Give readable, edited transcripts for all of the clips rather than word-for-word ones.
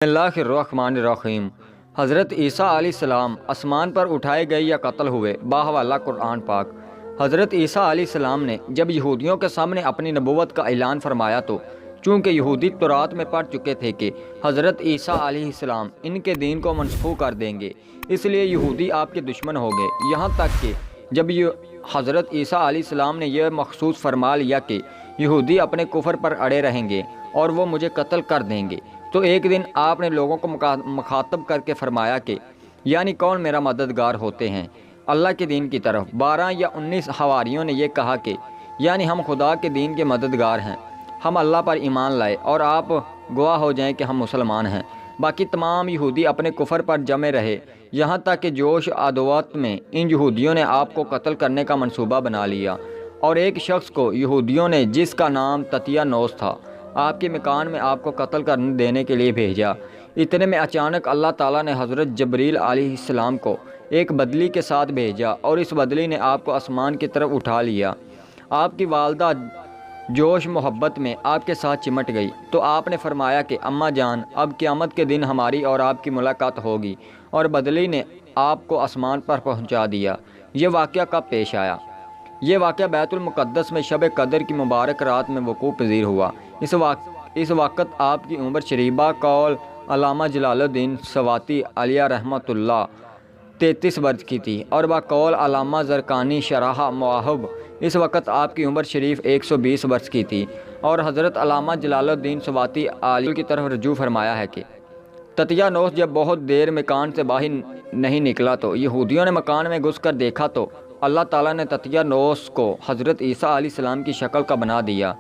بسم اللہ الرحمن الرحیم۔ حضرت عیسیٰ علیہ السلام آسمان پر اٹھائے گئے یا قتل ہوئے؟ باحوالہ قرآن پاک۔ حضرت عیسیٰ علیہ السلام نے جب یہودیوں کے سامنے اپنی نبوت کا اعلان فرمایا تو چونکہ یہودی تورات میں پڑھ چکے تھے کہ حضرت عیسیٰ علیہ السلام ان کے دین کو منسوخ کر دیں گے، اس لیے یہودی آپ کے دشمن ہو گئے، یہاں تک کہ جب حضرت عیسیٰ علیہ السلام نے یہ مخصوص فرما لیا کہ یہودی اپنے کفر پر اڑے رہیں گے اور وہ مجھے قتل کر دیں گے، تو ایک دن آپ نے لوگوں کو مخاطب کر کے فرمایا کہ یعنی کون میرا مددگار ہوتے ہیں اللہ کے دین کی طرف؟ 12 یا 19 حواریوں نے یہ کہا کہ یعنی ہم خدا کے دین کے مددگار ہیں، ہم اللہ پر ایمان لائے اور آپ گواہ ہو جائیں کہ ہم مسلمان ہیں۔ باقی تمام یہودی اپنے کفر پر جمے رہے، یہاں تک کہ جوش عداوت میں ان یہودیوں نے آپ کو قتل کرنے کا منصوبہ بنا لیا، اور ایک شخص کو یہودیوں نے جس کا نام تتیانوس تھا آپ کے مکان میں آپ کو قتل کرنے دینے کے لیے بھیجا۔ اتنے میں اچانک اللہ تعالیٰ نے حضرت جبریل علیہ السلام کو ایک بدلی کے ساتھ بھیجا، اور اس بدلی نے آپ کو آسمان کی طرف اٹھا لیا۔ آپ کی والدہ جوش محبت میں آپ کے ساتھ چمٹ گئی، تو آپ نے فرمایا کہ اماں جان، اب قیامت کے دن ہماری اور آپ کی ملاقات ہوگی، اور بدلی نے آپ کو آسمان پر پہنچا دیا۔ یہ واقعہ کب پیش آیا؟ یہ واقعہ بیت المقدس میں شب قدر کی مبارک رات میں وقوع پذیر ہوا۔ اس وقت آپ کی عمر شریبہ قول علامہ جلال الدین سواتی علیہ رحمۃ اللہ 33 برس کی تھی، اور بقول علامہ زرقانی شرح مواہب اس وقت آپ کی عمر شریف 120 برس کی تھی۔ اور حضرت علامہ جلال الدین سواتی علیہ کی طرف رجوع فرمایا ہے کہ تتیانوس جب بہت دیر مکان سے باہر نہیں نکلا تو یہودیوں نے مکان میں گھس کر دیکھا تو اللہ تعالیٰ نے تتیانوس کو حضرت عیسیٰ علیہ السلام کی شکل کا بنا دیا۔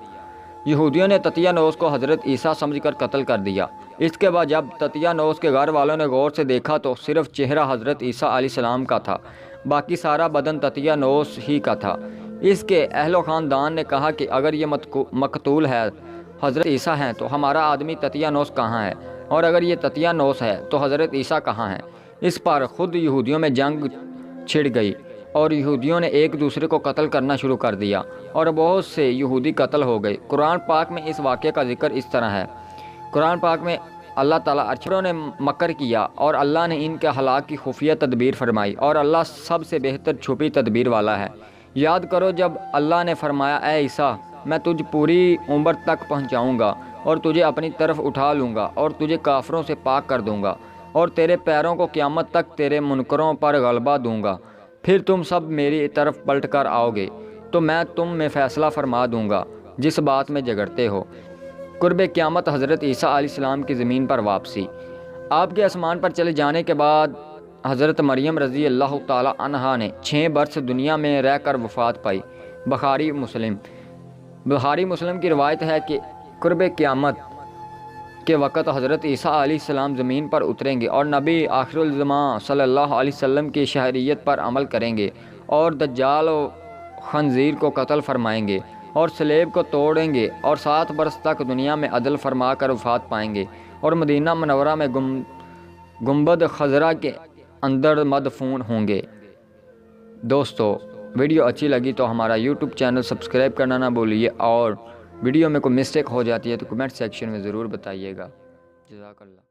یہودیوں نے تتیانوس کو حضرت عیسیٰ سمجھ کر قتل کر دیا۔ اس کے بعد جب تتیانوس کے گھر والوں نے غور سے دیکھا تو صرف چہرہ حضرت عیسیٰ علیہ السلام کا تھا، باقی سارا بدن تتیانوس ہی کا تھا۔ اس کے اہل و خاندان نے کہا کہ اگر یہ مقتول ہے حضرت عیسیٰ ہیں تو ہمارا آدمی تتیانوس کہاں ہے، اور اگر یہ تتیانوس ہے تو حضرت عیسیٰ کہاں ہے؟ اس پر خود یہودیوں میں جنگ چھڑ گئی، اور یہودیوں نے ایک دوسرے کو قتل کرنا شروع کر دیا، اور بہت سے یہودی قتل ہو گئے۔ قرآن پاک میں اس واقعے کا ذکر اس طرح ہے۔ قرآن پاک میں اللہ تعالیٰ ارچھروں نے مکر کیا اور اللہ نے ان کے ہلاک کی خفیہ تدبیر فرمائی، اور اللہ سب سے بہتر چھپی تدبیر والا ہے۔ یاد کرو جب اللہ نے فرمایا اے عیسیٰ، میں تجھ پوری عمر تک پہنچاؤں گا اور تجھے اپنی طرف اٹھا لوں گا اور تجھے کافروں سے پاک کر دوں گا، اور تیرے پیروں کو قیامت تک تیرے منکروں پر غلبہ دوں گا، پھر تم سب میری طرف پلٹ کر آؤ گے تو میں تم میں فیصلہ فرما دوں گا جس بات میں جھگڑتے ہو۔ قرب قیامت حضرت عیسیٰ علیہ السلام کی زمین پر واپسی۔ آپ کے آسمان پر چلے جانے کے بعد حضرت مریم رضی اللہ تعالی عنہا نے 6 برس دنیا میں رہ کر وفات پائی۔ بخاری مسلم کی روایت ہے کہ قرب قیامت کے وقت حضرت عیسیٰ علیہ السلام زمین پر اتریں گے اور نبی آخر الزمان صلی اللہ علیہ وسلم کی شہریت پر عمل کریں گے، اور دجال و خنزیر کو قتل فرمائیں گے اور صلیب کو توڑیں گے، اور 7 برس تک دنیا میں عدل فرما کر وفات پائیں گے، اور مدینہ منورہ میں گنبد خضرا کے اندر مدفون ہوں گے۔ دوستو، ویڈیو اچھی لگی تو ہمارا یوٹیوب چینل سبسکرائب کرنا نہ بھولیے، اور ویڈیو میں کوئی مسٹیک ہو جاتی ہے تو کمنٹ سیکشن میں ضرور بتائیے گا۔ جزاک اللہ۔